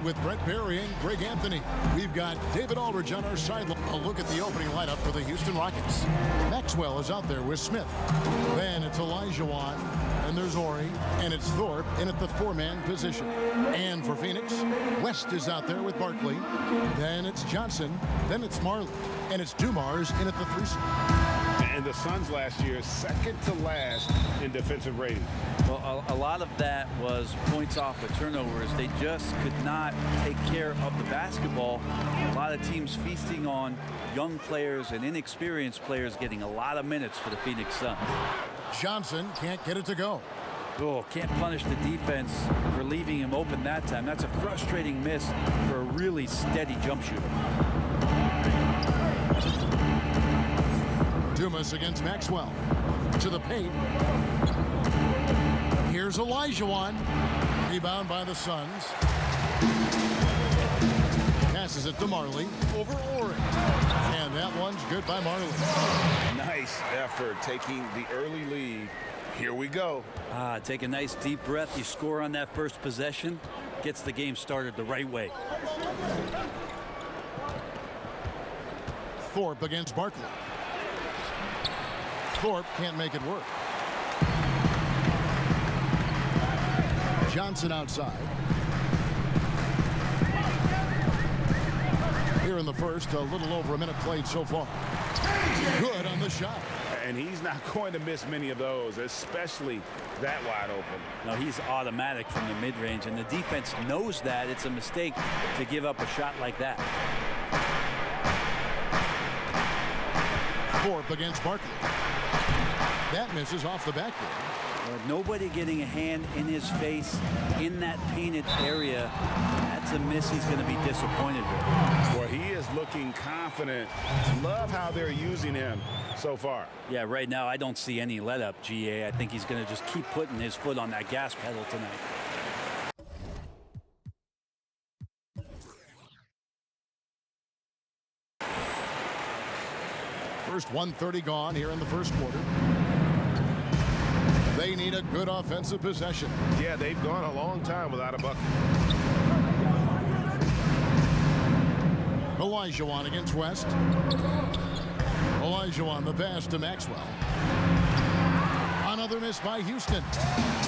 With Brent Berry and Greg Anthony. We've got David Aldridge on our sideline. A look at the opening lineup for the Houston Rockets. Maxwell is out there with Smith. Then it's Olajuwon. And there's Ori. And it's Thorpe in at the four-man position. And for Phoenix, West is out there with Barkley. Then it's Johnson. Then it's Marley. And it's Dumars in at the three spot. And the Suns last year, second to last in defensive rating. Well, a lot of that was points off of turnovers. They just could not take care of the basketball. A lot of teams feasting on young players and inexperienced players getting a lot of minutes for the Phoenix Suns. Johnson can't get it to go. Oh, can't punish the defense for leaving him open that time. That's a frustrating miss for a really steady jump shooter. Dumas against Maxwell. To the paint. Here's Olajuwon. Rebound by the Suns. Passes it to Marley. Over Ori. And that one's good by Marley. Nice effort taking the early lead. Here we go. Take a nice deep breath. You score on that first possession. Gets the game started the right way. Thorpe against Barkley. Thorpe can't make it work. Johnson outside. Here in the first, a little over a minute played so far. Good on the shot. And he's not going to miss many of those, especially that wide open. No, he's automatic from the mid-range, and the defense knows that. It's a mistake to give up a shot like that. Thorpe against Barkley. That misses off the backboard. Nobody getting a hand in his face in that painted area. That's a miss he's going to be disappointed with. Well, he is looking confident. Love how they're using him so far. Yeah, right now I don't see any let up, GA. I think he's going to just keep putting his foot on that gas pedal tonight. First 1:30 gone here in the first quarter. They need a good offensive possession. Yeah, they've gone a long time without a bucket. Olajuwon against West. Olajuwon the pass to Maxwell. Another miss by Houston.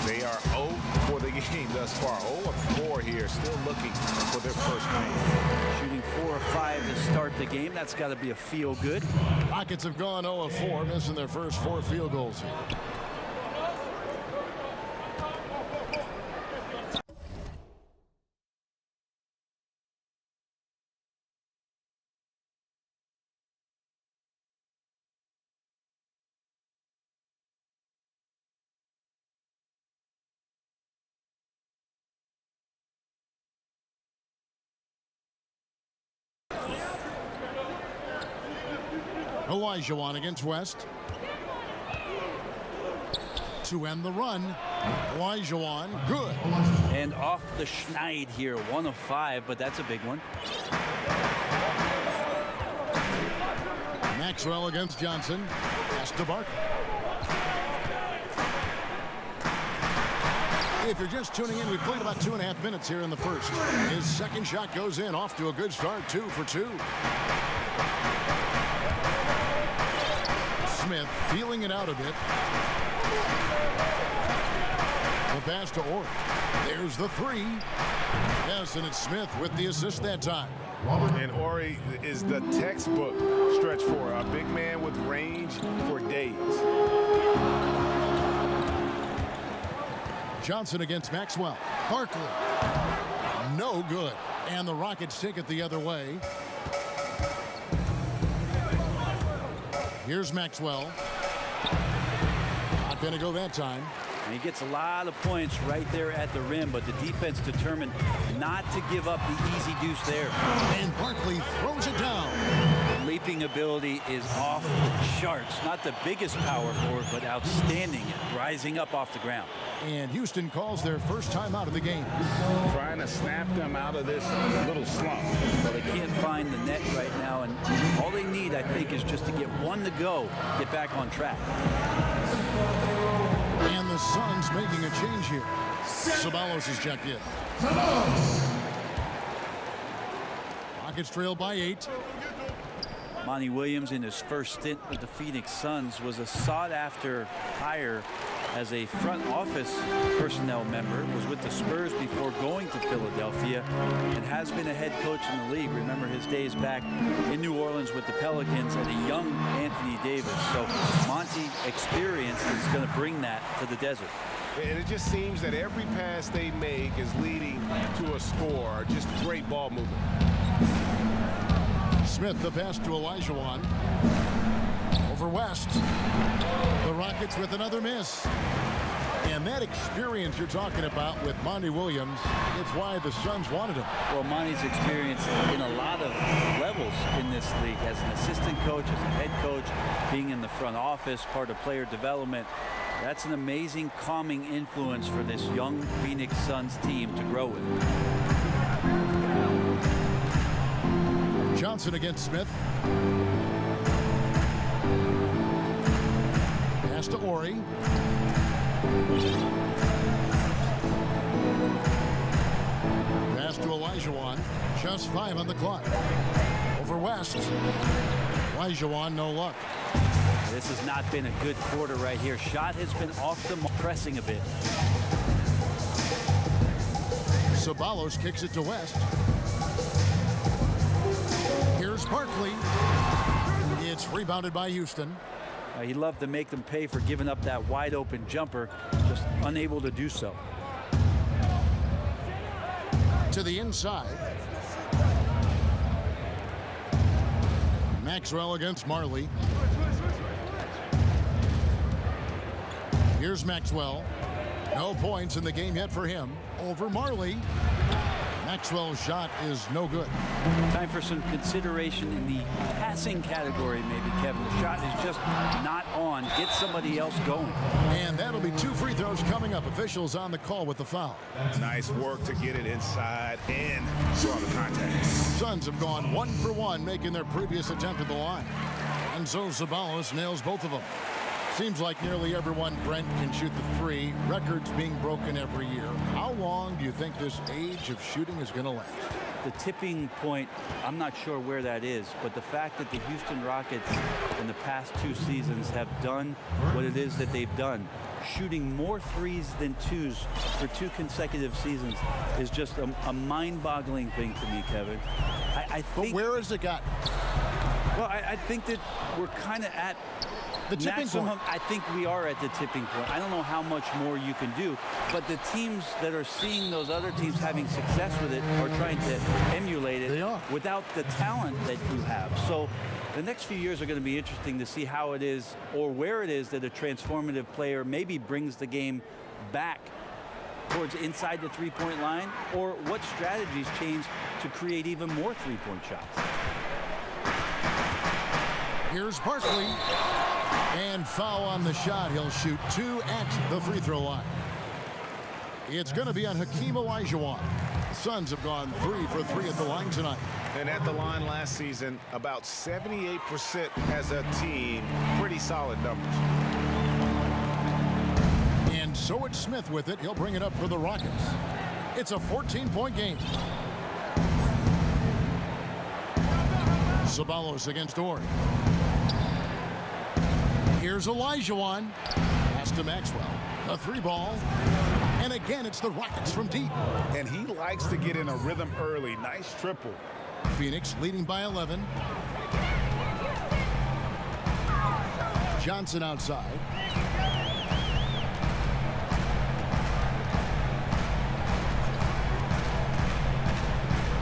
They are 0 for the game thus far. 0-4 here, still looking for their first win. Shooting 4 of 5 to start the game. That's got to be a feel good. Rockets have gone 0 of 4, missing their first 4 field goals here. Olajuwon against West. To end the run. Olajuwon, good. And off the schneid here, 1 of 5, but that's a big one. Maxwell against Johnson. Pass to Barkley. If you're just tuning in, we've played about 2.5 minutes here in the first. His second shot goes in, off to a good start, 2 for 2. Smith feeling it out a bit. The pass to Ori. There's the 3. Yes, and it's Smith with the assist that time. And Ori is the textbook stretch four, a big man with range for days. Johnson against Maxwell. Barkley. No good. And the Rockets take it the other way. Here's Maxwell. Not going to go that time. And he gets a lot of points right there at the rim, but the defense determined not to give up the easy deuce there. And Barkley throws it down. Leaping ability is off the charts. Not the biggest power forward, but outstanding, rising up off the ground. And Houston calls their first time out of the game. Trying to snap them out of this little slump. Well, they can't find the net right now, and all they need, I think, is just to get one to go, get back on track. And the Suns making a change here. Ceballos is checked in. Rockets trail by 8. Monty Williams, in his first stint with the Phoenix Suns, was a sought-after hire as a front office personnel member, was with the Spurs before going to Philadelphia, and has been a head coach in the league. Remember his days back in New Orleans with the Pelicans and a young Anthony Davis. So Monty experience is going to bring that to the desert. And it just seems that every pass they make is leading to a score. Just great ball movement. Smith, the pass to Olajuwon. Over West. The Rockets with another miss. And that experience you're talking about with Monty Williams, it's why the Suns wanted him. Well, Monty's experience in a lot of levels in this league, as an assistant coach, as a head coach, being in the front office, part of player development. That's an amazing calming influence for this young Phoenix Suns team to grow with. Johnson against Smith. Pass to Ori. Pass to Olajuwon. Just 5 on the clock. Over West. Olajuwon, no luck. This has not been a good quarter right here. Shot has been off the mark, pressing a bit. Ceballos kicks it to West. Here's Barkley. It's rebounded by Houston. He'd love to make them pay for giving up that wide open jumper, just unable to do so. To the inside. Maxwell against Marley. Here's Maxwell. No points in the game yet for him. Over Marley. Maxwell's shot is no good. Time for some consideration in the passing category, maybe, Kevin. The shot is just not on. Get somebody else going. And that'll be 2 free throws coming up. Officials on the call with the foul. Nice work to get it inside and draw the contact. Suns have gone 1 for 1, making their previous attempt at the line. And so Ceballos nails both of them. Seems like nearly everyone, Brent, can shoot the three. Records being broken every year. How long do you think this age of shooting is going to last? The tipping point, I'm not sure where that is, but the fact that the Houston Rockets in the past 2 seasons have done what it is that they've done, shooting more threes than twos for 2 consecutive seasons, is just a mind-boggling thing to me, Kevin. I think, but where has it got? Well, I think that we're kind of at the tipping maximum. point. I think we are at the tipping point. I don't know how much more you can do, but the teams that are seeing those other teams having success with it are trying to emulate it without the talent that you have. So the next few years are going to be interesting to see how it is, or where it is, that a transformative player maybe brings the game back towards inside the three-point line, or what strategies change to create even more three-point shots. Here's Barkley. And foul on the shot. He'll shoot 2 at the free throw line. It's going to be on Hakeem Olajuwon. The Suns have gone 3 for 3 at the line tonight. And at the line last season, about 78% as a team. Pretty solid numbers. And so it's Smith with it. He'll bring it up for the Rockets. It's a 14-point game. Ceballos against Ori. Here's Olajuwon. Pass to Maxwell. A 3-ball. And again, it's the Rockets from deep. And he likes to get in a rhythm early. Nice triple. Phoenix leading by 11. Johnson outside.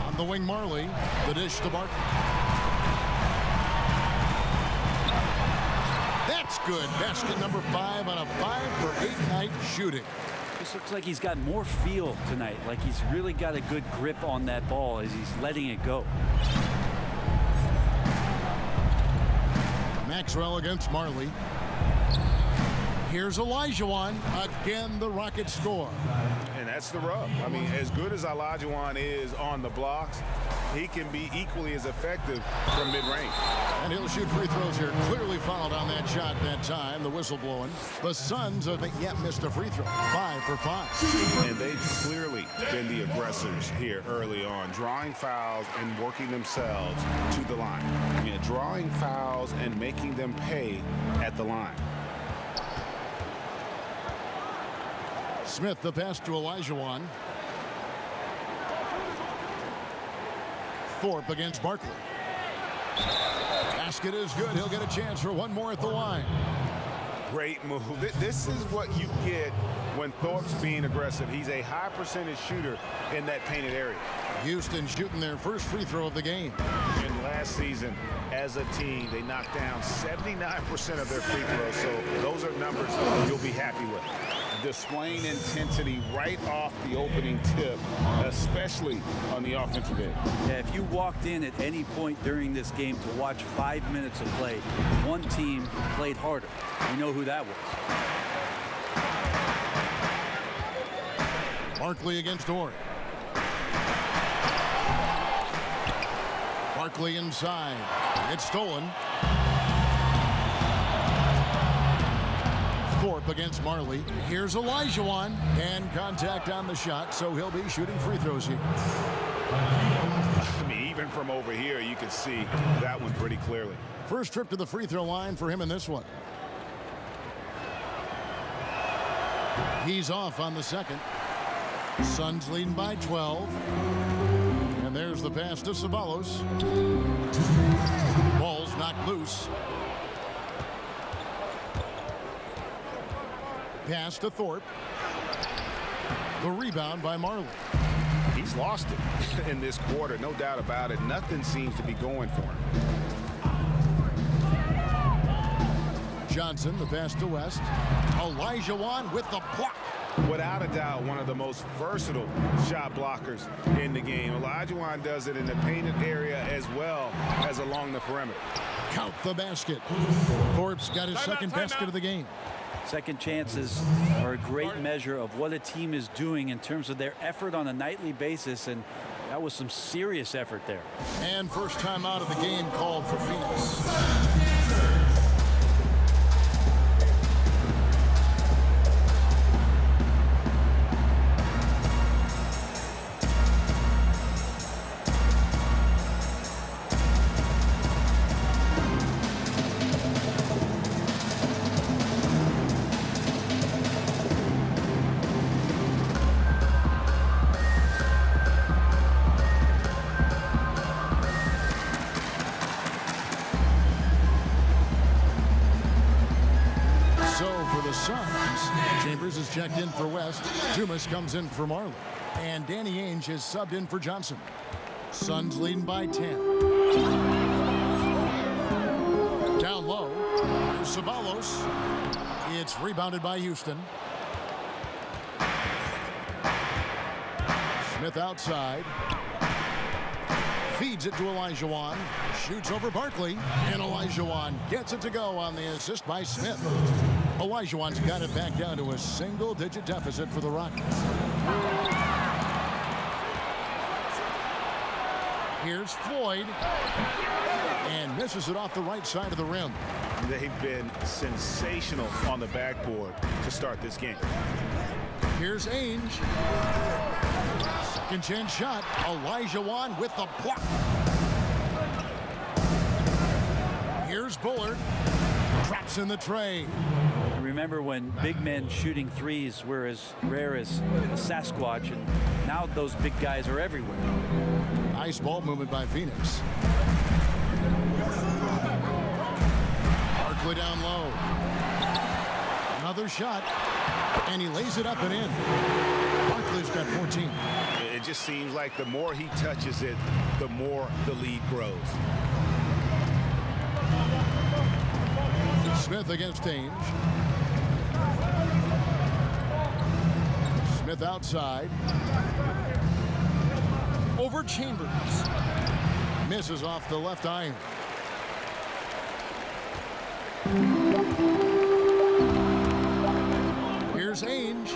On the wing, Marley. The dish to Barkley. That's good. Basket number 5 on a 5-for-8 night shooting. This looks like he's got more feel tonight, like he's really got a good grip on that ball as he's letting it go. Maxwell against Marley. Here's Olajuwon. Again, the Rockets score. And that's the rub. I mean, as good as Olajuwon is on the blocks, he can be equally as effective from mid-range. And he'll shoot free throws here. Clearly fouled on that shot that time. The whistle blowing. The Suns haven't yet missed a free throw. 5 for 5. And they've clearly been the aggressors here early on, drawing fouls and working themselves to the line. Drawing fouls and making them pay at the line. Smith, the pass to Olajuwon. Thorpe against Barkley. Basket is good. He'll get a chance for one more at the line. Great move. This is what you get when Thorpe's being aggressive. He's a high percentage shooter in that painted area. Houston shooting their first free throw of the game. And last season, as a team, they knocked down 79% of their free throws. So those are numbers you'll be happy with. Displaying intensity right off the opening tip, especially on the offensive end. Yeah, if you walked in at any point during this game to watch 5 minutes of play, one team played harder. We know who that was. Barkley against Ori. Barkley inside. It's stolen. Thorpe against Marley. Here's Olajuwon. And contact on the shot, so he'll be shooting free throws here. I mean, even from over here, you can see that one pretty clearly. First trip to the free throw line for him in this one. He's off on the second. Suns leading by 12. And there's the pass to Ceballos. Ball's knocked loose. Pass to Thorpe. The rebound by Marley. He's lost it in this quarter, no doubt about it. Nothing seems to be going for him. Johnson, the pass to West. Olajuwon with the block. Without a doubt, one of the most versatile shot blockers in the game. Olajuwon does it in the painted area as well as along the perimeter. Count the basket. Thorpe's got his second basket of the game. Second chances are a great measure of what a team is doing in terms of their effort on a nightly basis, and that was some serious effort there. And first time out of the game called for Phoenix. Checked in for West. Dumas comes in for Marley. And Danny Ainge is subbed in for Johnson. Suns leading by 10. Down low. Here's Ceballos. It's rebounded by Houston. Smith outside. Feeds it to Olajuwon. Shoots over Barkley. And Olajuwon gets it to go on the assist by Smith. Olajuwon's got it back down to a single-digit deficit for the Rockets. Here's Floyd. And misses it off the right side of the rim. They've been sensational on the backboard to start this game. Here's Ainge. Second chance shot. Olajuwon with the block. Here's Bullard. Traps in the tray. Remember when big men shooting threes were as rare as a Sasquatch, and now those big guys are everywhere. Nice ball movement by Phoenix. Barkley down low. Another shot, and he lays it up and in. Barkley's got 14. It just seems like the more he touches it, the more the lead grows. Smith against Ainge. Smith outside. Over Chambers. Misses off the left iron. Here's Ainge.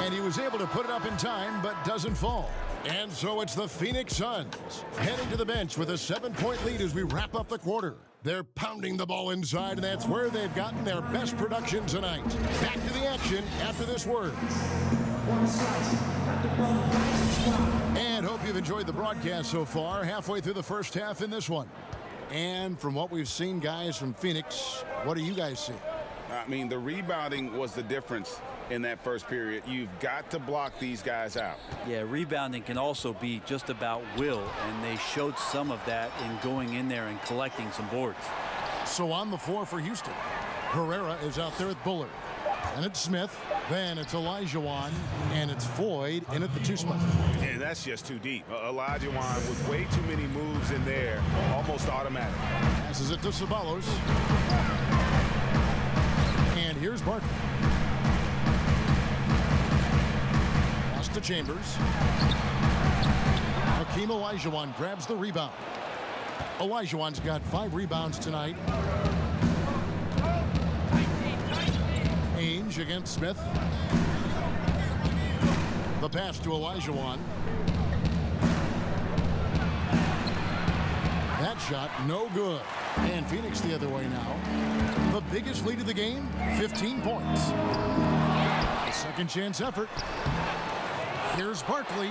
And he was able to put it up in time, but doesn't fall. And so it's the Phoenix Suns heading to the bench with a 7-point lead as we wrap up the quarter. They're pounding the ball inside, and that's where they've gotten their best production tonight. Back to the action after this word. And hope you've enjoyed the broadcast so far. Halfway through the first half in this one. And from what we've seen, guys, from Phoenix, what do you guys see? I mean, the rebounding was the difference in that first period. You've got to block these guys out. Yeah, rebounding can also be just about will, and they showed some of that in going in there and collecting some boards. So on the floor for Houston, Herrera is out there with Bullard. And it's Smith. Then it's Olajuwon. And it's Floyd in at the 2 spot. And that's just too deep. Olajuwon with way too many moves in there, almost automatic. Passes it to Ceballos. And here's Barkley. Pass to Chambers. Hakeem Olajuwon grabs the rebound. Olajuwon's got 5 rebounds tonight. Ainge against Smith. The pass to Olajuwon. That shot, no good. And Phoenix the other way now. The biggest lead of the game, 15 points. Second chance effort. Here's Barkley.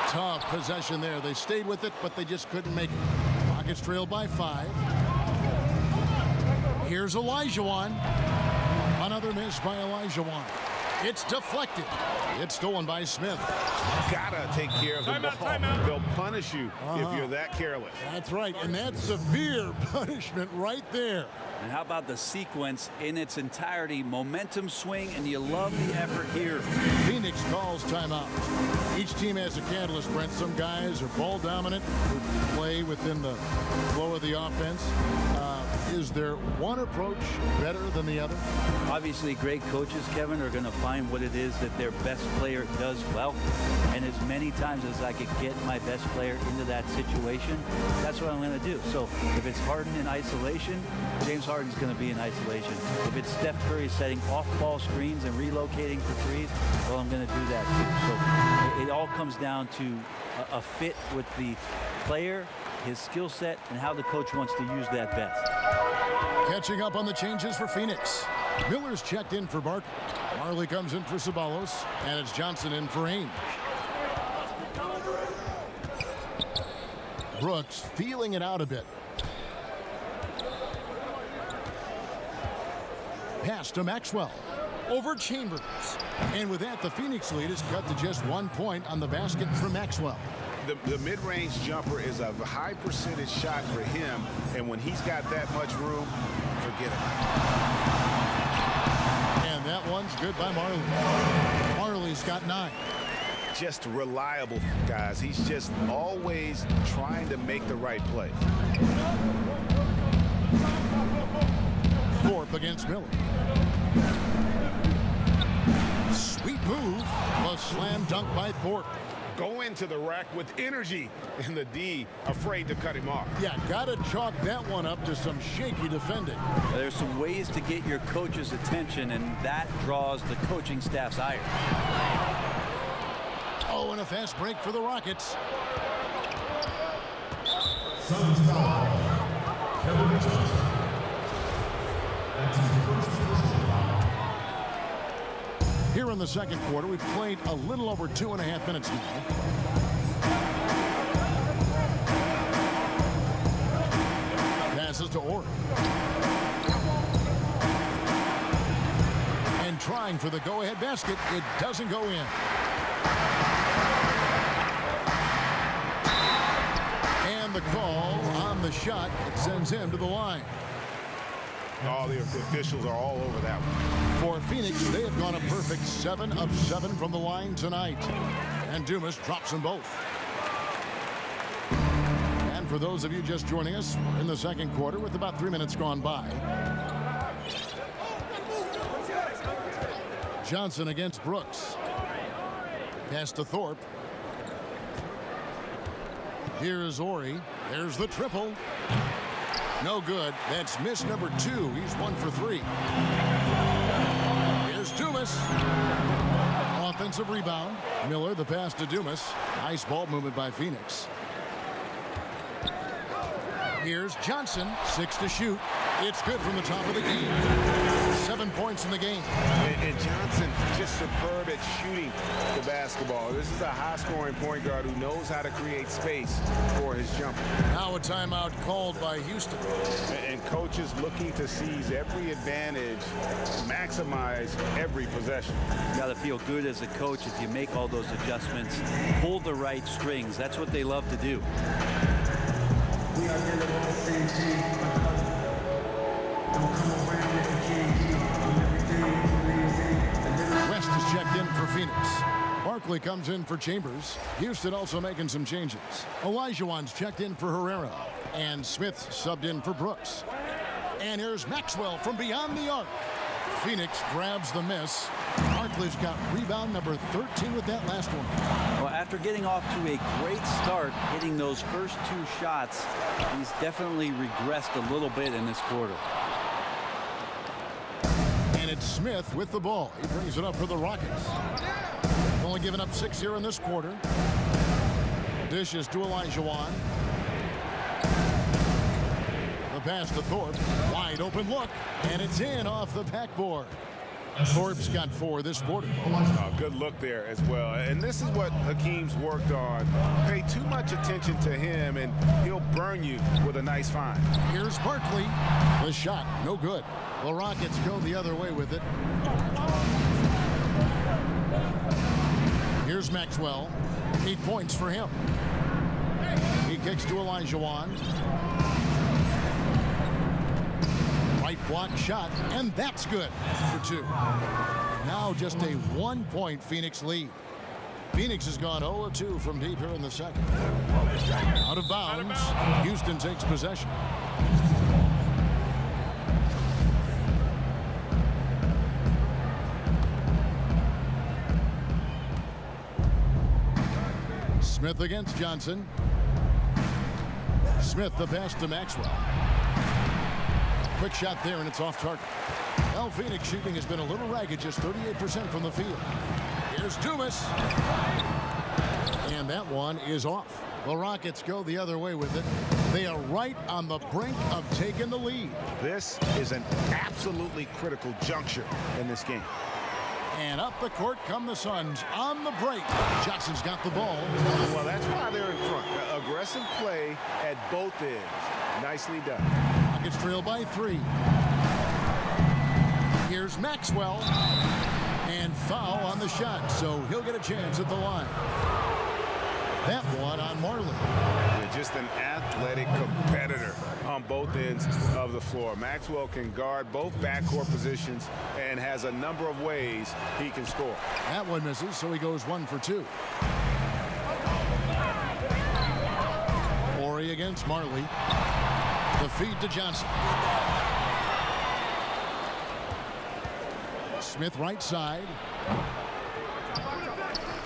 Tough possession there. They stayed with it, but they just couldn't make it. Rockets trailed by 5. Here's Olajuwon. Another miss by Olajuwon. It's deflected. It's stolen by Smith. Gotta take care of the ball. They'll punish you if you're that careless. That's right, and that's severe punishment right there. And how about the sequence in its entirety? Momentum swing, and you love the effort here. Phoenix calls timeout. Each team has a catalyst, Brent. Some guys are ball dominant, who play within the flow of the offense. Is there one approach better than the other? Obviously, great coaches, Kevin, are going to find what it is that their best player does well. And as many times as I could get my best player into that situation, that's what I'm going to do. So if it's Harden in isolation, James Harden's going to be in isolation. If it's Steph Curry setting off-ball screens and relocating for threes, well, I'm going to do that too. So it all comes down to a fit with the player, his skill set, and how the coach wants to use that best. Catching up on the changes for Phoenix. Miller's checked in for Barkley. Marley comes in for Ceballos, and it's Johnson in for Ainge. Brooks feeling it out a bit. Pass to Maxwell. Over Chambers. And with that, the Phoenix lead is cut to just 1 point on the basket from Maxwell. The mid-range jumper is a high percentage shot for him, and when he's got that much room, forget it. And that one's good by Marley. Marley's got 9. Just reliable, guys. He's just always trying to make the right play. Thorpe against Miller. Sweet move. A slam dunk by Thorpe. Go into the rack with energy, and the D afraid to cut him off. Yeah, gotta chalk that one up to some shaky defending. There's some ways to get your coach's attention, and that draws the coaching staff's ire. Oh, and a fast break for the Rockets. Suns foul. Kevin Johnson. That's his first personal foul. Here in the second quarter, we've played a little over 2.5 minutes now. Passes to Orr. And trying for the go-ahead basket. It doesn't go in. And the call on the shot. It sends him to the line. Oh, the officials are all over that one. For Phoenix, they have gone a perfect 7 of 7 from the line tonight. And Dumas drops them both. And for those of you just joining us, we're in the second quarter with about 3 minutes gone by. Johnson against Brooks. Pass to Thorpe. Here's Ori. There's the triple. No good. That's miss number 2. He's 1 for 3. Here's Dumas. Offensive rebound. Miller, the pass to Dumas. Nice ball movement by Phoenix. Here's Johnson, 6 to shoot. It's good from the top of the key. 7 points in the game. And Johnson just superb at shooting the basketball. This is a high-scoring point guard who knows how to create space for his jumper. Now a timeout called by Houston. And coaches looking to seize every advantage, maximize every possession. You got to feel good as a coach if you make all those adjustments, pull the right strings. That's what they love to do. We are here to all the same team. Don't come around if you can't. West is checked in for Phoenix. Barkley comes in for Chambers. Houston also making some changes. Olajuwon's checked in for Herrera. And Smith subbed in for Brooks. And here's Maxwell from beyond the arc. Phoenix grabs the miss. Barkley's got rebound number 13 with that last one. Well, after getting off to a great start, hitting those first 2 shots, he's definitely regressed a little bit in this quarter. And it's Smith with the ball. He brings it up for the Rockets. Only giving up 6 here in this quarter. Dishes to Olajuwon. The pass to Thorpe. Wide open look. And it's in off the backboard. Thorpe's got 4 this quarter. Good look there as well. And this is what Hakeem's worked on. Pay too much attention to him, and he'll burn you with a nice find. Here's Barkley. The shot, no good. The Rockets go the other way with it. Here's Maxwell. 8 points for him. He kicks to Olajuwon. Right block shot, and that's good for 2. Now just a 1-point Phoenix lead. Phoenix has gone 0-2 from deep here in the second. Out of bounds. Houston takes possession. Smith against Johnson. Smith the pass to Maxwell. Quick shot there, and it's off target. Well, Phoenix shooting has been a little ragged, just 38% from the field. Here's Dumas. And that one is off. The Rockets go the other way with it. They are right on the brink of taking the lead. This is an absolutely critical juncture in this game. And up the court come the Suns on the break. Johnson's got the ball. Well, that's why they're in front. Aggressive play at both ends. Nicely done. Rockets trail by 3. Here's Maxwell. And foul on the shot, so he'll get a chance at the line. That one on Marley. Just an athletic competitor on both ends of the floor. Maxwell can guard both backcourt positions and has a number of ways he can score. That one misses, so he goes 1 for 2. Morey against Marley. The feed to Johnson. Smith right side.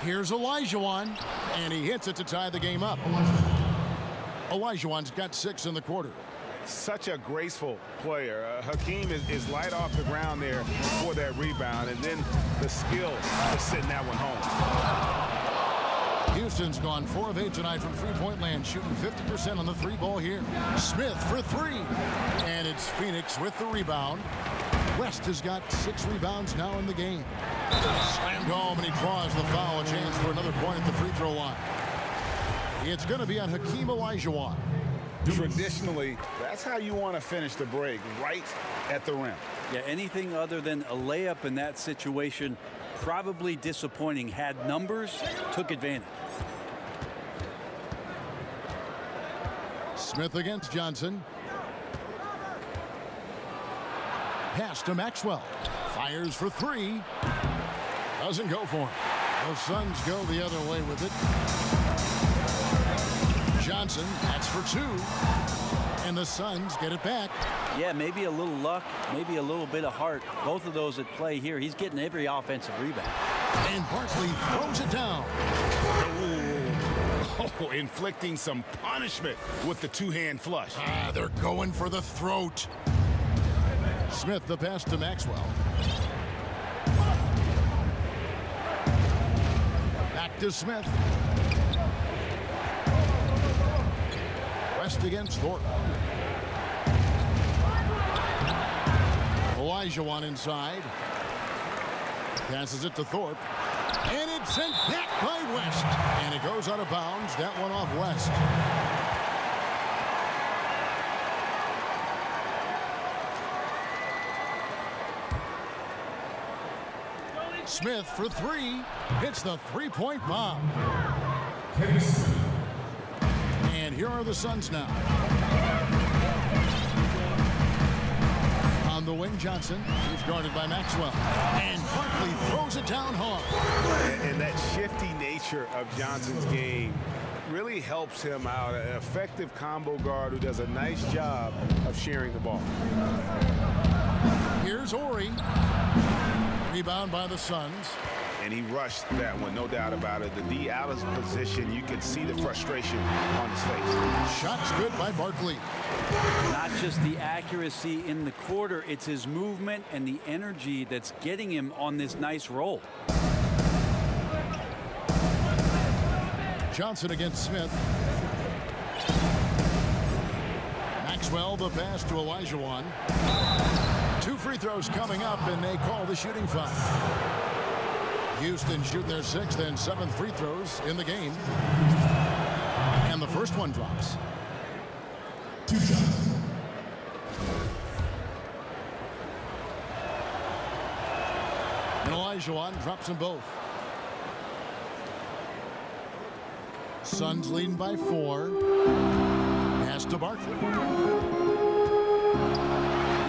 Here's Olajuwon, and he hits it to tie the game up. Olajuwon's got 6 in the quarter. Such a graceful player. Hakeem is light off the ground there for that rebound, and then the skill to send that one home. Houston's gone 4 of 8 tonight from three-point land, shooting 50% on the 3 ball here. Smith for 3, and it's Phoenix with the rebound. West has got 6 rebounds now in the game. Slammed home, and he draws the foul. A chance for another point at the free throw line. It's going to be on Hakeem Olajuwon. Traditionally, that's how you want to finish the break, right at the rim. Yeah, anything other than a layup in that situation, probably disappointing. Had numbers, took advantage. Smith against Johnson. Pass to Maxwell. Fires for 3. Doesn't go for him. The Suns go the other way with it. Johnson, that's for 2. And the Suns get it back. Yeah, maybe a little luck, maybe a little bit of heart. Both of those at play here. He's getting every offensive rebound. And Barkley throws it down. Oh, inflicting some punishment with the 2-hand flush. They're going for the throat. Smith the pass to Maxwell. to Smith. West against Thorpe. Olajuwon inside. Passes it to Thorpe. And it's sent back by West. And it goes out of bounds. That one off West. Smith for three. Hits the three-point bomb. And here are the Suns now. On the wing, Johnson. He's guarded by Maxwell. And Barkley throws it down hard. And that shifty nature of Johnson's game really helps him out. An effective combo guard who does a nice job of sharing the ball. Here's Ori. Rebound by the Suns. And he rushed that one, no doubt about it. The D out of position, you could see the frustration on his face. Shots good by Barkley. Not just the accuracy in the quarter, it's his movement and the energy that's getting him on this nice roll. Johnson against Smith. Maxwell, the pass to Olajuwon. 2 free throws coming up, and they call the shooting foul. Houston shooting their 6th and 7th free throws in the game. And the first one drops. 2 shots. And Olajuwon drops them both. Suns leading by 4. Pass to Barkley.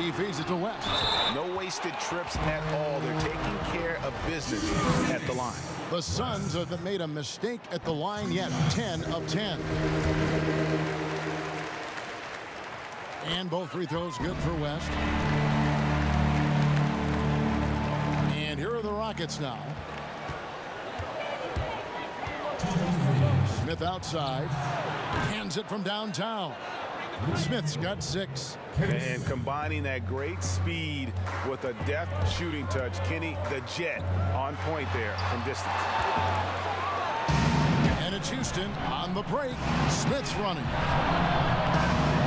He feeds it to West. No wasted trips at all. They're taking care of business at the line. The Suns have made a mistake at the line yet. 10 of 10. And both free throws good for West. And here are the Rockets now. Smith outside. Hands it from downtown. Smith's got 6. And combining that great speed with a deft shooting touch, Kenny, the Jet, on point there from distance. And it's Houston on the break. Smith's running.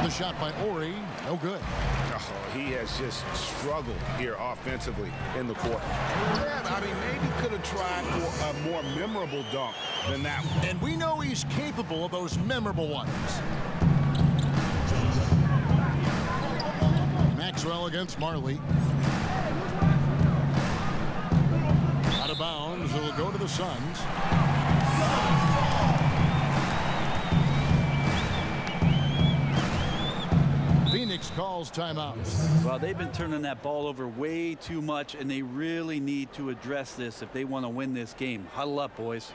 The shot by Ori, no good. Oh, he has just struggled here offensively in the quarter. Yeah, I mean, maybe could have tried for a more memorable dunk than that one. And we know he's capable of those memorable ones. Maxwell against Marley. Out of bounds. It'll go to the Suns. Phoenix calls timeout. Well, they've been turning that ball over way too much, and they really need to address this if they want to win this game. Huddle up, boys.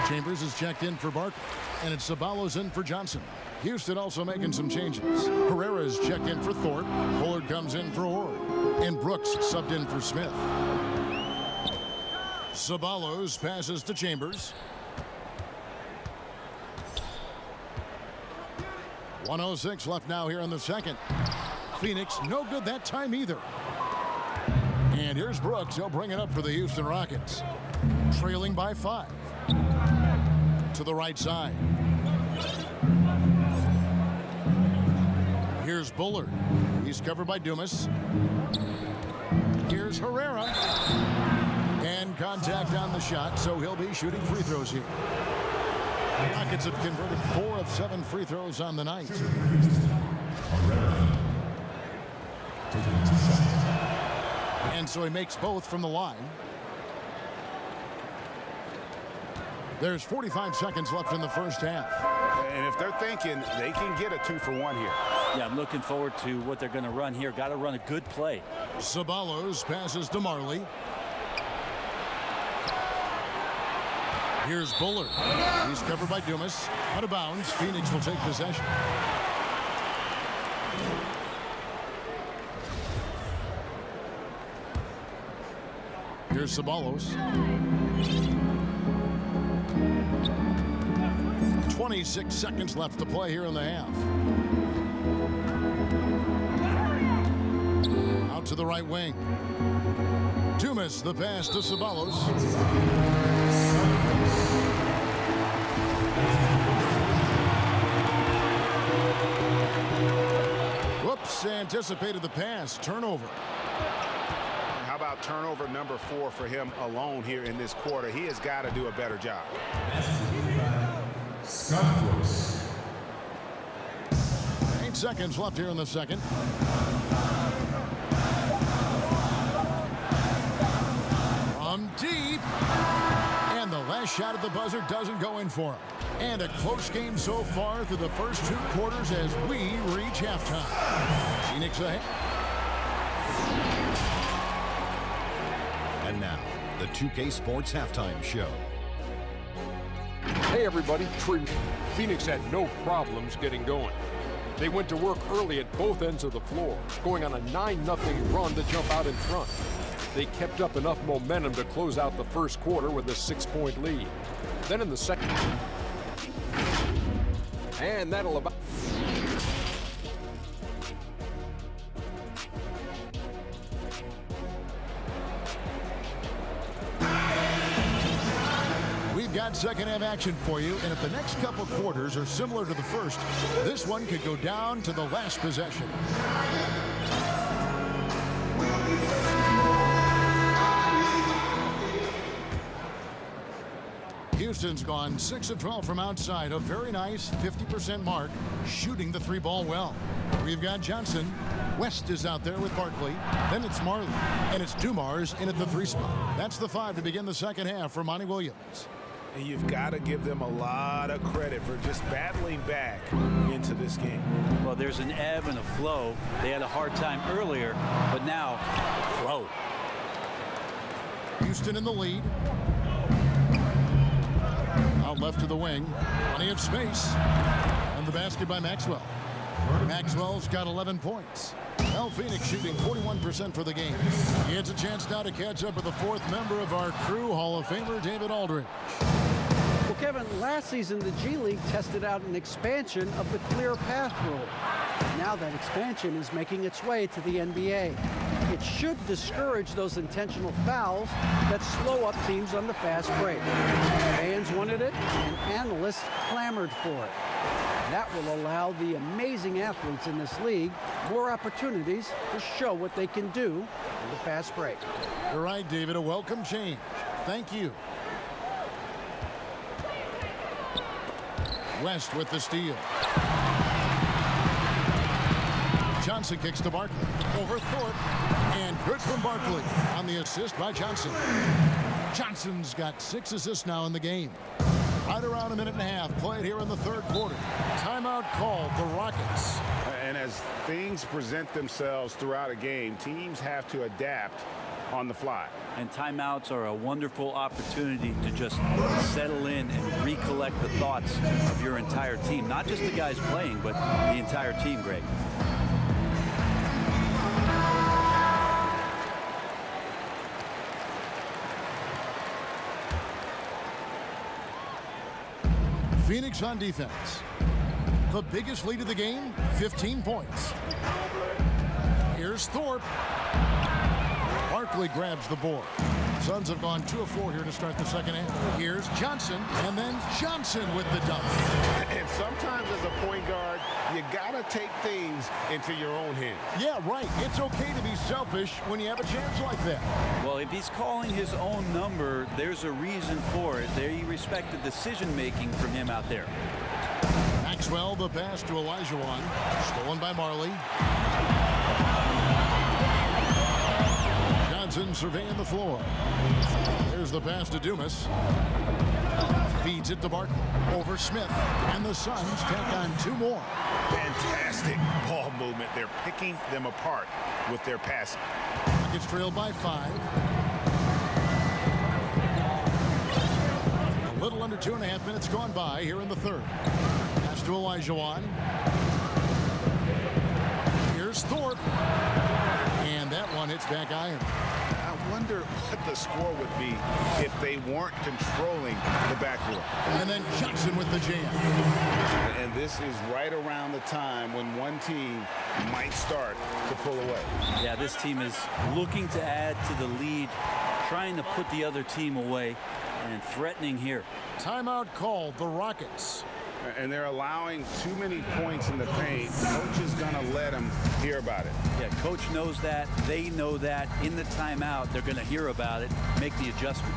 Chambers is checked in for Barkley, and it's Ceballos in for Johnson. Houston also making some changes. Herrera is checked in for Thorpe. Bullard comes in for Ori, and Brooks subbed in for Smith. Ceballos passes to Chambers. 1:06 left now here in the second. Phoenix no good that time either. And here's Brooks. He'll bring it up for the Houston Rockets. Trailing by 5. To the right side. Here's Bullard. He's covered by Dumas. Here's Herrera. And contact on the shot, so he'll be shooting free throws here. Rockets have converted 4 of 7 free throws on the night. And so he makes both from the line. There's 45 seconds left in the first half. And if they're thinking they can get a 2-for-1 here. Yeah, I'm looking forward to what they're going to run here. Got to run a good play. Ceballos passes to Marley. Here's Bullard. He's covered by Dumas. Out of bounds. Phoenix will take possession. Here's Ceballos. 26 seconds left to play here in the half. Out to the right wing. Dumas, the pass to Ceballos. Whoops, anticipated the pass. Turnover. How about turnover number 4 for him alone here in this quarter? He has got to do a better job. Scoreboards. 8 seconds left here in the second. From deep. And the last shot at the buzzer doesn't go in for him. And a close game so far through the first 2 quarters as we reach halftime. Phoenix ahead. And now, the 2K Sports Halftime Show. Hey everybody, Phoenix had no problems getting going. They went to work early at both ends of the floor, going on a 9-0 run to jump out in front. They kept up enough momentum to close out the first quarter with a 6-point lead. Then in the second, and that'll about... We've got second half action for you, and if the next couple quarters are similar to the first, this one could go down to the last possession. Houston's gone 6 of 12 from outside, a very nice 50% mark, shooting the 3-ball well. We've got Johnson. West is out there with Barkley. Then it's Marley, and it's Dumars in at the 3 spot. That's the 5 to begin the second half for Monty Williams. And you've got to give them a lot of credit for just battling back into this game. Well, there's an ebb and a flow. They had a hard time earlier, but now, flow. Houston in the lead. Out left to the wing. Plenty of space. And the basket by Maxwell. Maxwell's got 11 points. Now Phoenix shooting 41% for the game. He has a chance now to catch up with the 4th member of our crew, Hall of Famer David Aldridge. Well, Kevin, last season the G League tested out an expansion of the clear path rule. Now that expansion is making its way to the NBA. It should discourage those intentional fouls that slow up teams on the fast break. Fans wanted it, and analysts clamored for it. That will allow the amazing athletes in this league more opportunities to show what they can do in the fast break. You're right, David. A welcome change. Thank you. West with the steal. Johnson kicks to Barkley. Over Thorpe. And good from Barkley on the assist by Johnson. Johnson's got 6 assists now in the game. Right around a minute and a half played here in the 3rd quarter. Timeout called the Rockets. And as things present themselves throughout a game, teams have to adapt on the fly. And timeouts are a wonderful opportunity to just settle in and recollect the thoughts of your entire team. Not just the guys playing, but the entire team, Greg. Phoenix on defense. The biggest lead of the game, 15 points. Here's Thorpe. Barkley grabs the board. Suns have gone 2 of 4 here to start the second half. Here's Johnson, and then Johnson with the dunk. And sometimes as a point guard, you gotta take things into your own hands. Yeah, right. It's okay to be selfish when you have a chance like that. Well, if he's calling his own number, there's a reason for it. They respect the decision-making from him out there. Maxwell, the pass to Olajuwon. Stolen by Marley. Johnson surveying the floor. There's the pass to Dumas. Feeds it to Barkley. Over Smith. And the Suns tack on 2 more. Fantastic ball movement. They're picking them apart with their passing. It's trailed by 5. Little under 2.5 minutes gone by here in the third. Pass to Olajuwon. Here's Thorpe. And that one hits back iron. I wonder what the score would be if they weren't controlling the backcourt. And then Johnson with the jam. And this is right around the time when one team might start to pull away. Yeah, this team is looking to add to the lead, trying to put the other team away, and threatening here. Timeout called, the Rockets. And they're allowing too many points in the paint. Coach is going to let them hear about it. Yeah, coach knows that. They know that. In the timeout, they're going to hear about it, make the adjustment.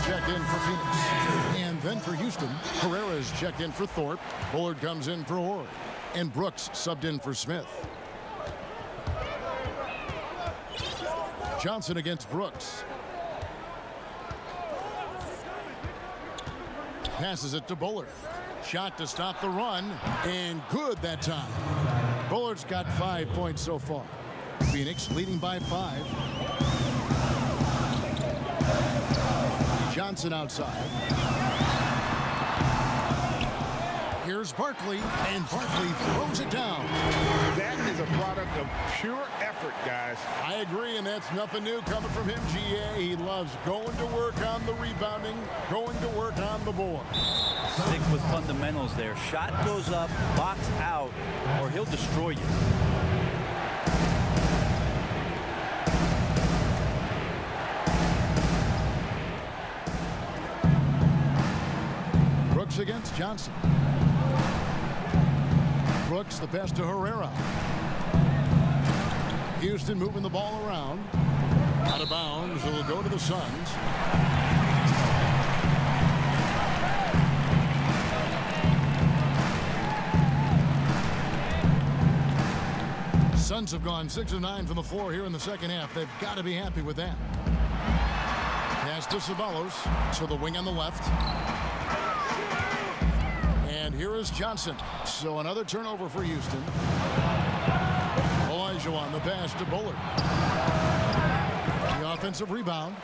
Checked in for Phoenix. And then for Houston, Herrera is checked in for Thorpe. Bullard comes in for Horry. And Brooks subbed in for Smith. Johnson against Brooks. Passes it to Bullard. Shot to stop the run. And good that time. Bullard's got 5 points so far. Phoenix leading by 5. Johnson outside. Here's Barkley, and Barkley throws it down. That is a product of pure effort, guys. I agree, and that's nothing new coming from him, GA. He loves going to work on the rebounding, going to work on the board. Stick with fundamentals there. Shot goes up, box out, or he'll destroy you. Against Johnson. Brooks the pass to Herrera. Houston moving the ball around. Out of bounds. It will go to the Suns. Suns have gone 6 of 9 from the floor here in the second half. They've got to be happy with that. Pass to Ceballos to the wing on the left. And here is Johnson. So another turnover for Houston. Olajuwon the pass to Bullard. The offensive rebound.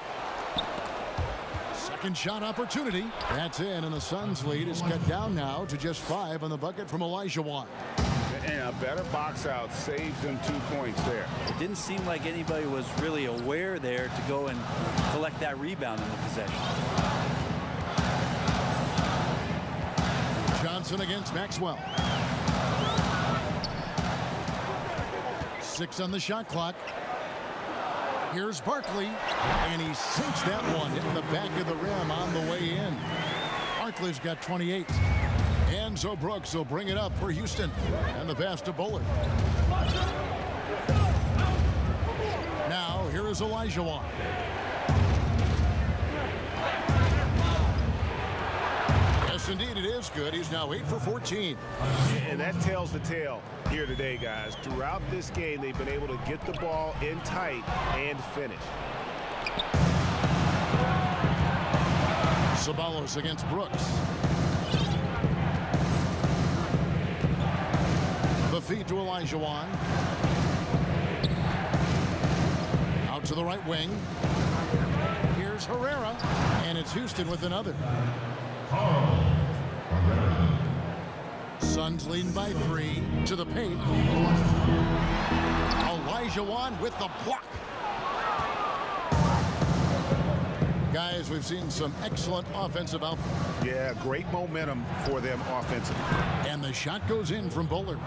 Second shot opportunity. That's in, and the Suns' lead is cut down now to just 5 on the bucket from Olajuwon. And a better box out saves them 2 points there. It didn't seem like anybody was really aware there to go and collect that rebound in the possession. Johnson against Maxwell. 6 on the shot clock. Here's Barkley, and he sinks that one in the back of the rim on the way in. Barkley's got 28. And so Brooks will bring it up for Houston. And the pass to Bullard. Now, here is Olajuwon. Yes, indeed, it is good. He's now 8 for 14. And that tells the tale here today, guys. Throughout this game, they've been able to get the ball in tight and finish. Ceballos against Brooks. The feed to Olajuwon. Out to the right wing. Here's Herrera. And it's Houston with another. Suns leading by 3 to the paint. Olajuwon with the block. Guys, we've seen some excellent offensive output. Yeah, great momentum for them offensively. And the shot goes in from Bullard.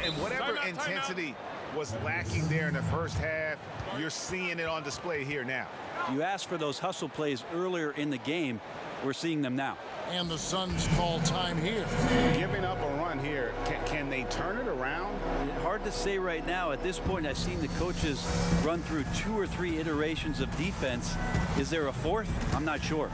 And whatever intensity was lacking there in the first half, you're seeing it on display here now. You asked for those hustle plays earlier in the game. We're seeing them now. And the Suns call time here. Giving up a run here. Can they turn it around? Hard to say right now. At this point, I've seen the coaches run through 2 or 3 iterations of defense. Is there a 4th? I'm not sure.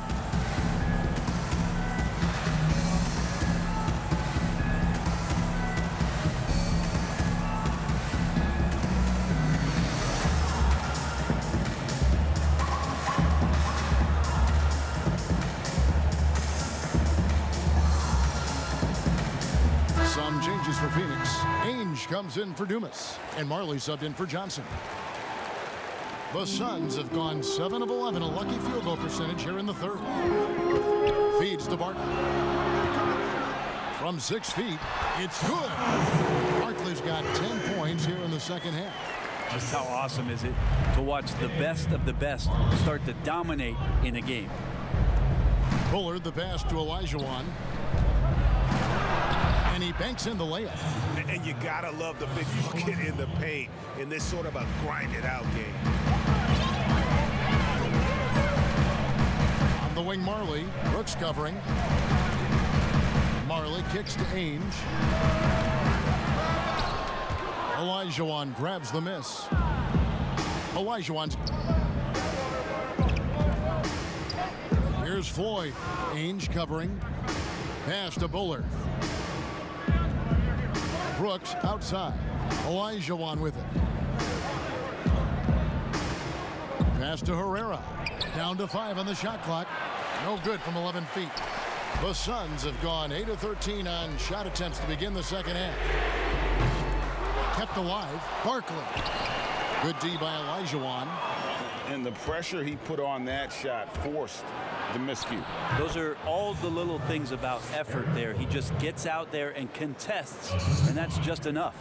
Some changes for Phoenix. Ainge comes in for Dumas, and Marley subbed in for Johnson. The Suns have gone 7 of 11, a lucky field goal percentage here in the third. Feeds to Barkley. From 6 feet, it's good. Barkley's got 10 points here in the second half. Just how awesome is it to watch the best of the best start to dominate in a game. Bullard the pass to Olajuwon. And he banks in the layup. And you gotta love the big bucket in the paint in this sort of a grinded-out game. On the wing, Marley. Brooks covering. Marley kicks to Ainge. Olajuwon grabs the miss. Olajuwon's. Here's Floyd. Ainge covering. Pass to Bullard. Brooks outside. Olajuwon with it. Pass to Herrera. Down to 5 on the shot clock. No good from 11 feet. The Suns have gone 8 of 13 on shot attempts to begin the second half. Kept alive. Barkley. Good D by Olajuwon. And the pressure he put on that shot forced the miscue. Those are all the little things about effort there. He just gets out there and contests, and that's just enough.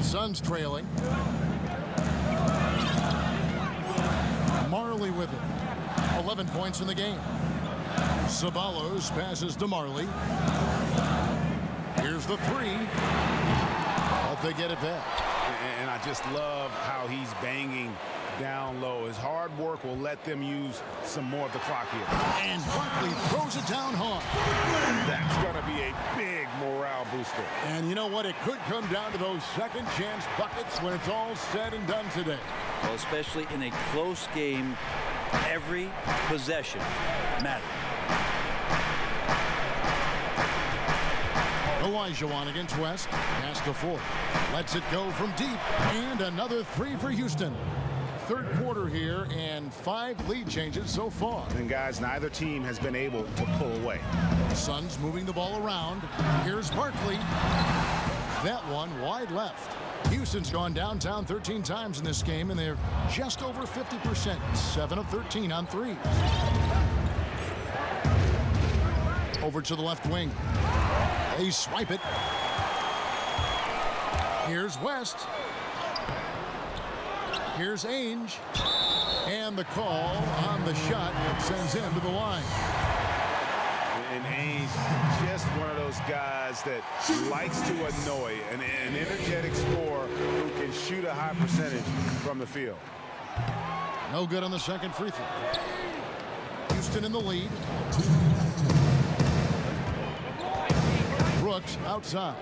Suns trailing. Marley with it. 11 points in the game. Ceballos passes to Marley. Here's the 3. Hope they get it back. And I just love how he's banging down low. His hard work will let them use some more of the clock here. And Barkley throws it down hard. That's going to be a big morale booster. And you know what? It could come down to those second chance buckets when it's all said and done today. Well, especially in a close game, every possession matters. Olajuwon against West. Pass to Ford. Lets it go from deep. And another 3 for Houston. Third quarter here and 5 lead changes so far. And guys, neither team has been able to pull away. Suns moving the ball around. Here's Barkley. That one wide left. Houston's gone downtown 13 times in this game, and they're just over 50%. 7 of 13 on 3s. Over to the left wing. They swipe it. Here's West. Here's Ainge. And the call on the shot that sends him to the line. And Ainge, just one of those guys that likes to annoy an energetic scorer who can shoot a high percentage from the field. No good on the second free throw. Houston in the lead. Brooks outside.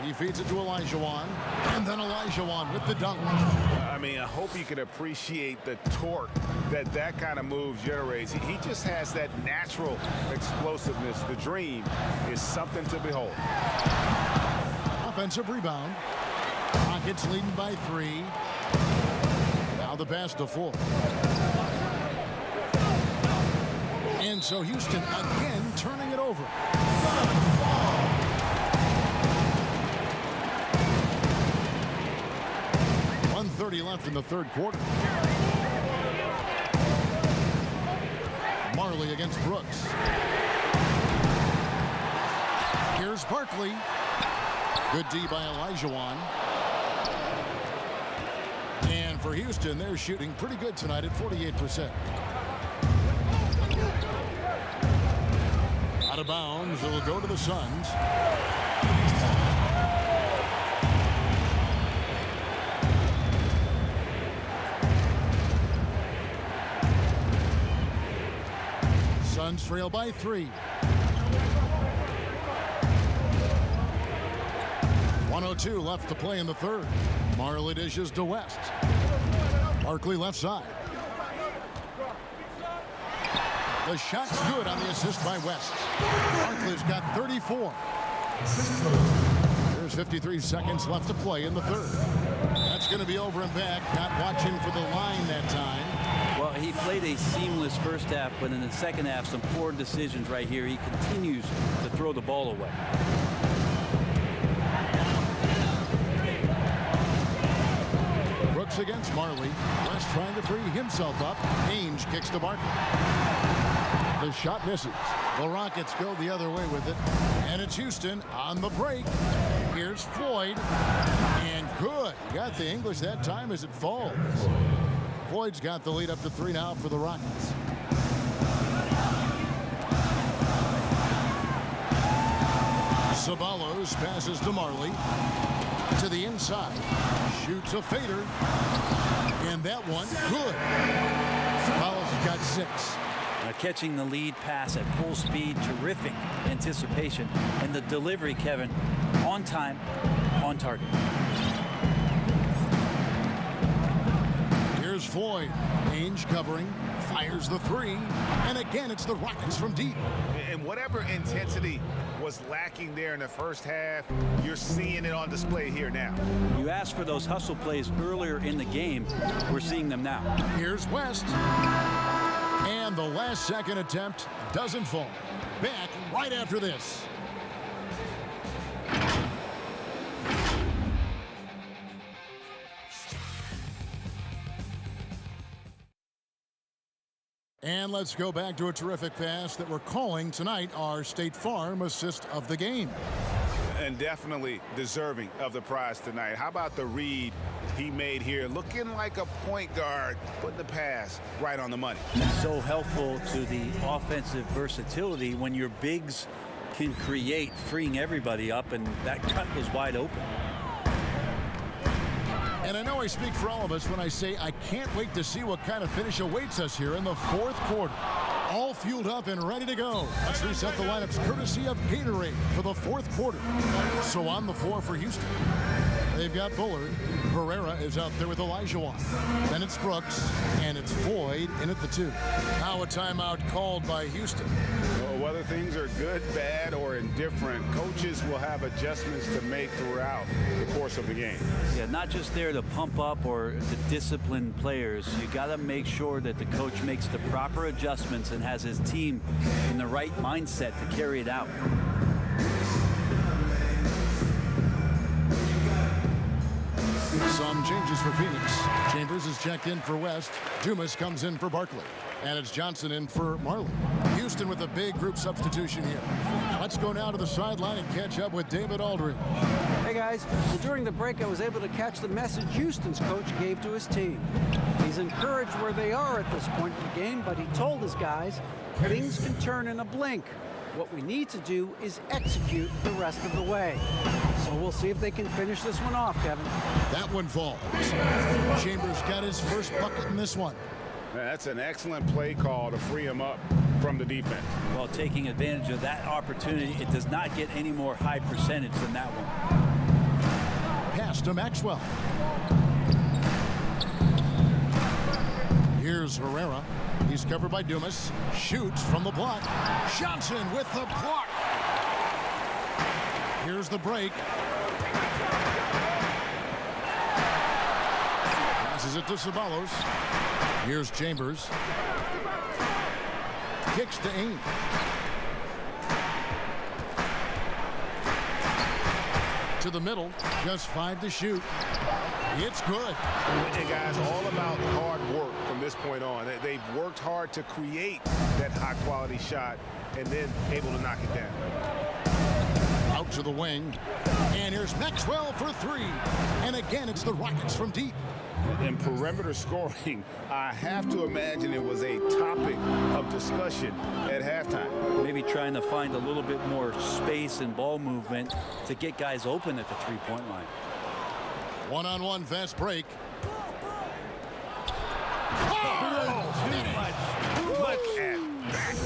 He feeds it to Olajuwon. And then Olajuwon with the dunk. I mean, I hope you can appreciate the torque that kind of move generates. He just has that natural explosiveness. The dream is something to behold. Offensive rebound. Rockets leading by 3. Now the pass to Ford. And so Houston again turning it over. 1:30 left in the third quarter. Marley against Brooks. Here's Barkley. Good D by Olajuwon. And for Houston, they're shooting pretty good tonight at 48%. Out of bounds, it'll go to the Suns. Suns trail by 3. 1:02 left to play in the third. Marley dishes to West. Barkley left side. The shot's good on the assist by West. Barkley's got 34. There's 53 seconds left to play in the third. That's going to be over and back. Not watching for the line that time. Well, he played a seamless first half, but in the second half, some poor decisions right here. He continues to throw the ball away. Brooks against Marley. West trying to free himself up. Ainge kicks to Barkley. The shot misses. The Rockets go the other way with it. And it's Houston on the break. Here's Floyd. And good. Got the English that time as it falls. Floyd's got the lead up to 3 now for the Rockets. Ceballos passes to Marley. To the inside. Shoots a fader. And that one, good. Ceballos has got 6. Catching the lead pass at full speed, terrific anticipation. And the delivery, Kevin, on time, on target. Here's Floyd. Ainge covering. Fires the 3. And again, it's the Rockets from deep. And whatever intensity was lacking there in the first half, you're seeing it on display here now. You asked for those hustle plays earlier in the game. We're seeing them now. Here's West. And the last second attempt doesn't fall. Back right after this. And let's go back to a terrific pass that we're calling tonight our State Farm assist of the game. And definitely deserving of the prize tonight. How about the read he made here? Looking like a point guard, putting the pass right on the money. So helpful to the offensive versatility when your bigs can create, freeing everybody up, and that cut was wide open. And I know I speak for all of us when I say I can't wait to see what kind of finish awaits us here in the 4th quarter. All fueled up and ready to go. Let's reset the lineups courtesy of Gatorade for the 4th quarter. So on the floor for Houston, they've got Bullard. Herrera is out there with Olajuwon. Then it's Brooks, and it's Floyd in at the 2. Now a timeout called by Houston. Well, whether things are good, bad, or indifferent, coaches will have adjustments to make throughout the course of the game. Yeah, not just there to pump up or to discipline players. You got to make sure that the coach makes the proper adjustments and has his team in the right mindset to carry it out. Some changes for Phoenix. Chambers is checked in for West. Dumas comes in for Barkley. And it's Johnson in for Marley. Houston with a big group substitution here. Let's go now to the sideline and catch up with David Aldridge. Hey guys, well, during the break I was able to catch the message Houston's coach gave to his team. He's encouraged where they are at this point in the game, but he told his guys things can turn in a blink. What we need to do is execute the rest of the way. So we'll see if they can finish this one off, Kevin. That one falls. Chambers got his first bucket in this one. That's an excellent play call to free him up from the defense. While taking advantage of that opportunity, it does not get any more high percentage than that one. Pass to Maxwell. Here's Herrera. He's covered by Dumas. Shoots from the block. Johnson with the block. Here's the break. Passes it to Ceballos. Here's Chambers. Kicks to Ainge. To the middle. Just 5 to shoot. It's good. And guys, all about hard work from this point on. They've worked hard to create that high-quality shot and then able to knock it down. Out to the wing. And here's Maxwell for 3. And again, it's the Rockets from deep. In perimeter scoring, I have to imagine it was a topic of discussion at halftime. Maybe trying to find a little bit more space and ball movement to get guys open at the three-point line. One-on-one fast break. Look at that.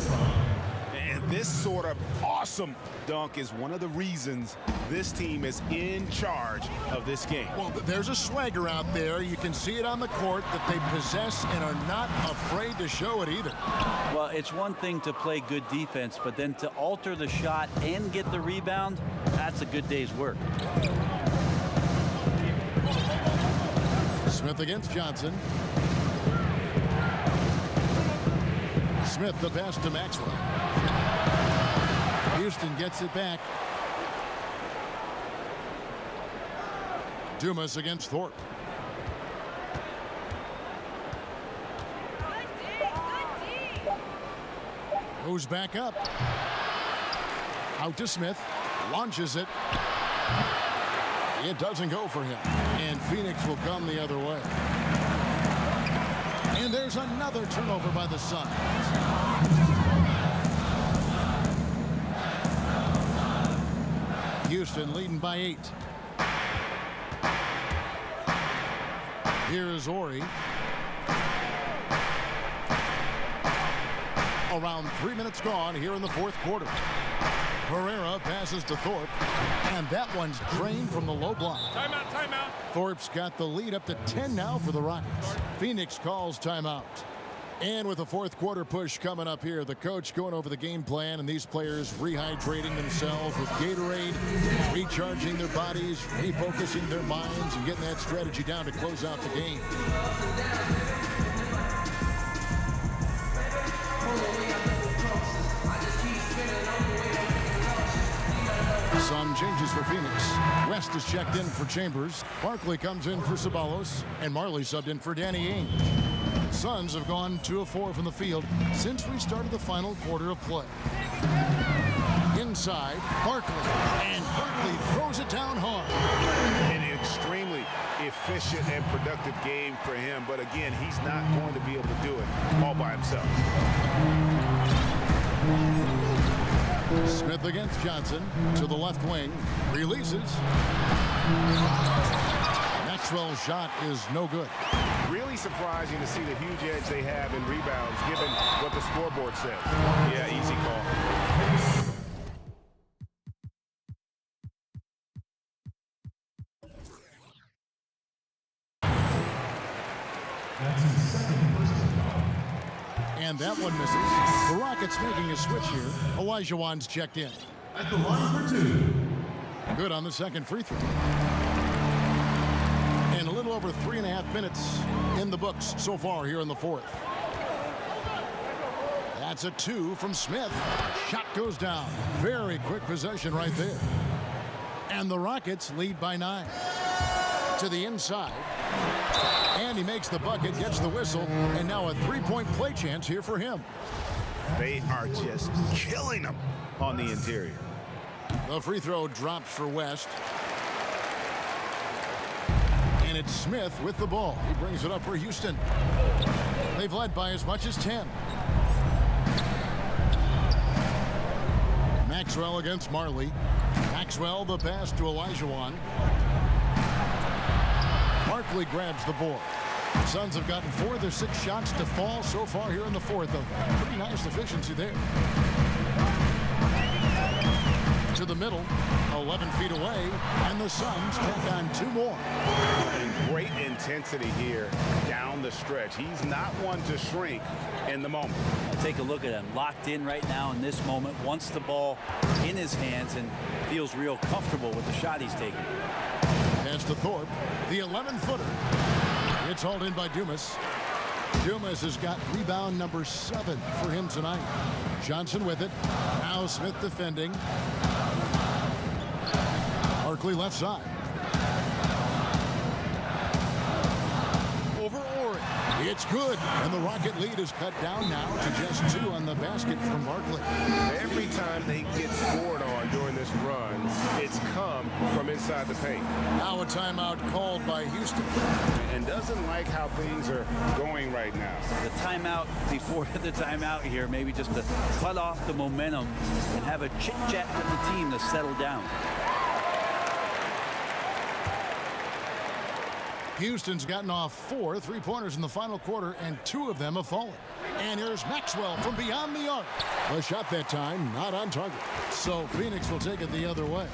And this sort of awesome dunk is one of the reasons this team is in charge of this game. Well, there's a swagger out there. You can see it on the court that they possess and are not afraid to show it either. Well, it's one thing to play good defense, but then to alter the shot and get the rebound, that's a good day's work. Smith against Johnson. Smith the pass to Maxwell. Houston gets it back. Dumas against Thorpe. Goes back up. Out to Smith. Launches it. It doesn't go for him. And Phoenix will come the other way. And there's another turnover by the Suns. Houston leading by 8. Here is Ori. Around 3 minutes gone here in the fourth quarter. Herrera passes to Thorpe, and that one's drained from the low block. Timeout, timeout. Thorpe's got the lead up to 10 now for the Rockets. Phoenix calls timeout. And with the fourth quarter push coming up here, the coach going over the game plan and these players rehydrating themselves with Gatorade, recharging their bodies, refocusing their minds, and getting that strategy down to close out the game. Some changes for Phoenix. West is checked in for Chambers. Barkley comes in for Ceballos. And Marley subbed in for Danny Ainge. Suns have gone 2 of 4 from the field since we started the final quarter of play. Inside, Barkley. And Barkley throws it down hard. An extremely efficient and productive game for him. But again, he's not going to be able to do it all by himself. Smith against Johnson to the left wing. Releases. Maxwell's shot is no good. Really surprising to see the huge edge they have in rebounds, given what the scoreboard says. Yeah, easy call. That's his second personal foul. And that one misses. The Rockets making a switch here. Elijah Wan's checked in. At the line for 2. Good on the second free throw. And a little over 3.5 minutes in the books so far here in the fourth. That's a 2 from Smith. Shot goes down. Very quick possession right there. And the Rockets lead by 9. To the inside. And he makes the bucket, gets the whistle, and now a three-point play chance here for him. They are just killing them on the interior. The free throw drops for West. And it's Smith with the ball. He brings it up for Houston. They've led by as much as 10. Maxwell against Marley. Maxwell the pass to Olajuwon. Barkley grabs the board. The Suns have gotten 4 of their 6 shots to fall so far here in the fourth. A pretty nice efficiency there. To the middle, 11 feet away, and the Suns take on 2 more. And great intensity here down the stretch. He's not one to shrink in the moment. Take a look at him, locked in right now in this moment, wants the ball in his hands and feels real comfortable with the shot he's taking. Pass to Thorpe, the 11-footer. It's hauled in by Dumas. Dumas has got rebound number 7 for him tonight. Johnson with it. Now Smith defending. Barkley left side. Over Ori. It's good. And the Rocket lead is cut down now to just 2 on the basket from Barkley. Every time they get scored on during this run, it's come from inside the paint. Now a timeout called by Houston. And doesn't like how things are going right now. The timeout before the timeout here, maybe just to cut off the momentum and have a chit-chat with the team to settle down. Houston's gotten off 4 3-pointers in the final quarter, and 2 of them have fallen. And here's Maxwell from beyond the arc. A shot that time, not on target. So Phoenix will take it the other way.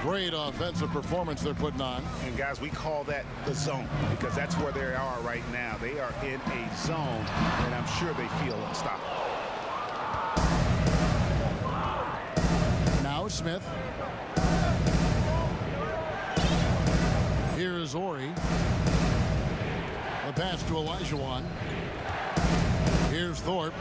Great offensive performance they're putting on. And guys, we call that the zone because that's where they are right now. They are in a zone, and I'm sure they feel unstoppable. Now Smith. Here is Ori. The pass to Olajuwon. Here's Thorpe.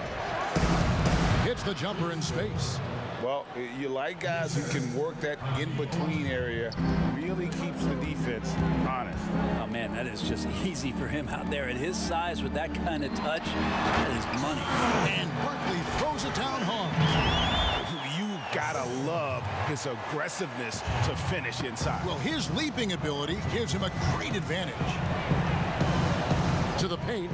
Hits the jumper in space. Well, you like guys who can work that in-between area, really keeps the defense honest. Oh, man, that is just easy for him out there. At his size, with that kind of touch, that is money. And Barkley throws it down hard. You've got to love his aggressiveness to finish inside. Well, his leaping ability gives him a great advantage. To the paint.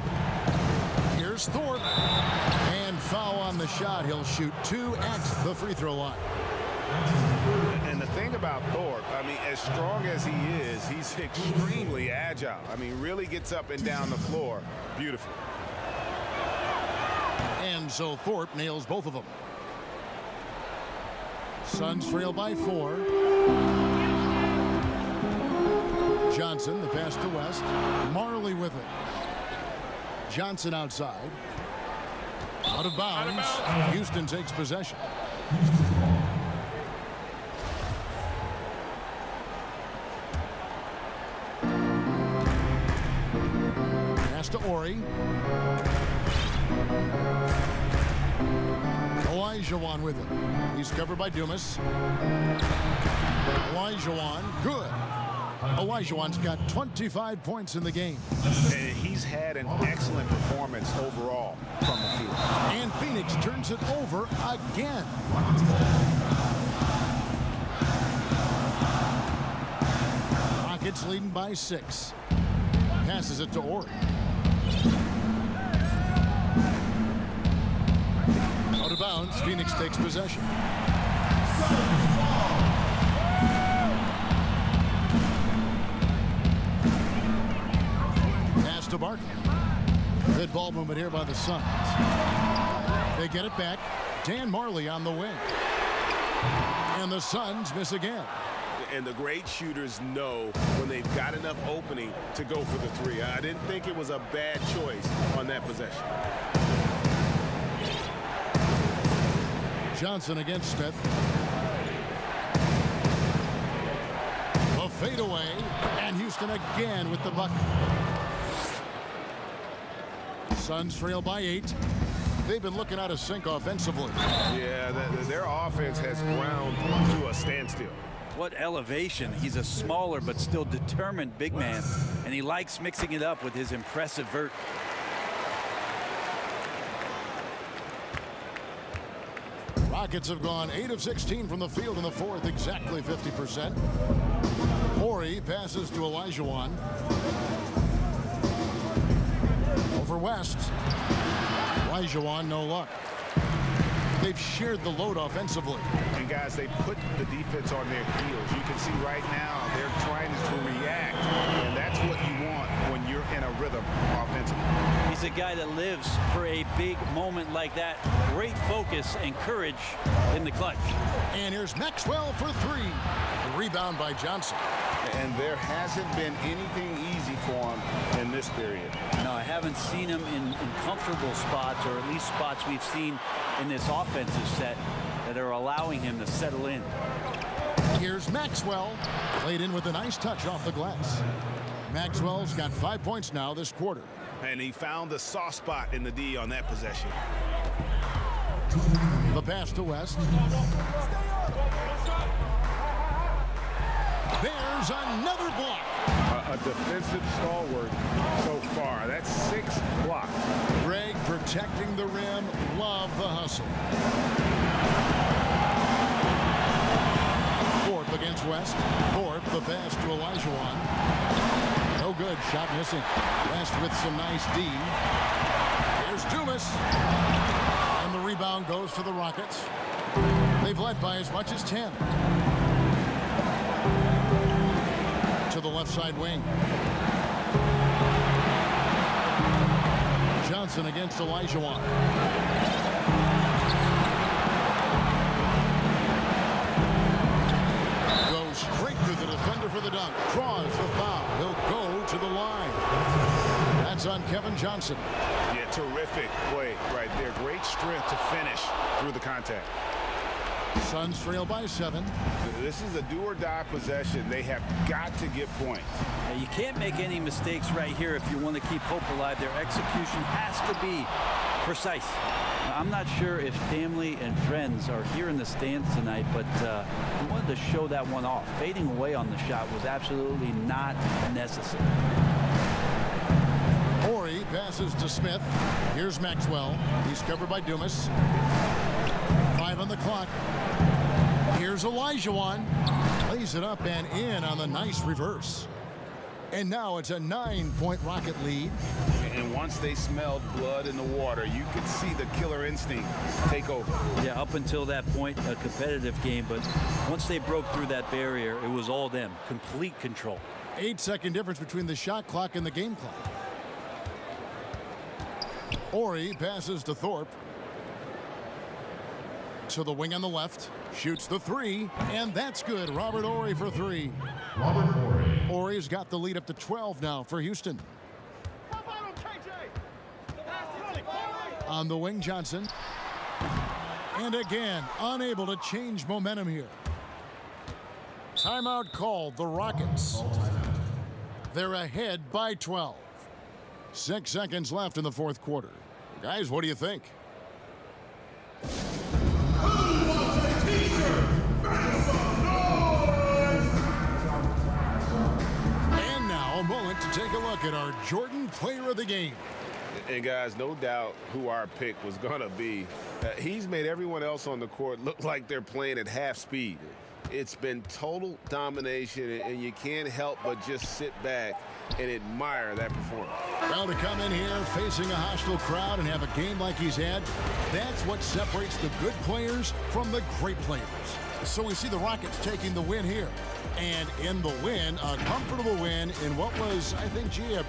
Here's Thorpe. And foul on the shot. He'll shoot 2 at the free throw line. And the thing about Thorpe, I mean, as strong as he is, he's extremely agile. I mean, really gets up and down the floor. Beautiful. And so Thorpe nails both of them. Suns trail by 4. Johnson, the pass to West. Marley with it. Johnson outside. Out of bounds. Houston takes possession. Pass to Ori. Olajuwon with it. He's covered by Dumas. Olajuwon, good. Olajuwon's got 25 points in the game. And he's had an excellent performance overall from the field. And Phoenix turns it over again. Rockets leading by 6. Passes it to Ori. Out of bounds, Phoenix takes possession. Pass to Barkley. Good ball movement here by the Suns. They get it back. Dan Marley on the wing. And the Suns miss again. And the great shooters know when they've got enough opening to go for the 3. I didn't think it was a bad choice on that possession. Johnson against Smith. A fadeaway, and Houston again with the bucket. Suns trail by 8. They've been looking out of sync offensively. Yeah, their offense has ground to a standstill. What elevation. He's a smaller but still determined big man, and he likes mixing it up with his impressive vert. Rockets have gone 8 of 16 from the field in the 4th, exactly 50%. Ori passes to Olajuwon. Over West. Olajuwon, no luck. They've shared the load offensively. And guys, they put the defense on their heels. You can see right now they're trying to react, and that's what you want when you're in a rhythm offensively. He's a guy that lives for a big moment like that. Great focus and courage in the clutch. And here's Maxwell for 3. The rebound by Johnson. And there hasn't been anything easy for him in this period. No, I haven't seen him in comfortable spots, or at least spots we've seen in this offensive set that are allowing him to settle in. Here's Maxwell. Played in with a nice touch off the glass. Maxwell's got 5 points now this quarter. And he found the soft spot in the D on that possession. The pass to West. There's another block. A defensive stalwart so far. That's 6 blocks. Greg protecting the rim. Love the hustle. Thorpe against West. Thorpe, the pass to Olajuwon. No good. Shot missing. West with some nice D. Here's Dumas. And the rebound goes to the Rockets. They've led by as much as 10. To the left side wing. Johnson against Olajuwon. Goes straight through the defender for the dunk. Draws the foul. He'll go to the line. That's on Kevin Johnson. Yeah, terrific play right there. Great strength to finish through the contact. Suns trail by 7. This is a do-or-die possession. They have got to get points. Now, you can't make any mistakes right here if you want to keep hope alive. Their execution has to be Precise. I'm not sure if family and friends are here in the stands tonight, but he wanted to show that one off. Fading away on the shot was absolutely not necessary. Horry passes to Smith. Here's Maxwell. He's covered by Dumas. 5 on the clock. Here's Olajuwon. Lays it up and in on the nice reverse. And now it's a 9-point Rocket lead. And once they smelled blood in the water, you could see the killer instinct take over. Yeah, up until that point, a competitive game, but once they broke through that barrier, it was all them. Complete control. 8-second difference between the shot clock and the game clock. Horry passes to Thorpe. To the wing on the left. Shoots the 3, and that's good. Robert Horry for 3. Robert Horry. Horry's got the lead up to 12 now for Houston. On the wing, Johnson. And again, unable to change momentum here. Timeout called, the Rockets. They're ahead by 12. 6 seconds left in the fourth quarter. Guys, what do you think? And now a moment to take a look at our Jordan Player of the Game. And guys, no doubt who our pick was going to be. He's made everyone else on the court look like they're playing at half speed. It's been total domination, and you can't help but just sit back and admire that performance. Well, to come in here facing a hostile crowd and have a game like he's had, that's what separates the good players from the great players. So we see the Rockets taking the win here. And in the win, a comfortable win in what was, I think, a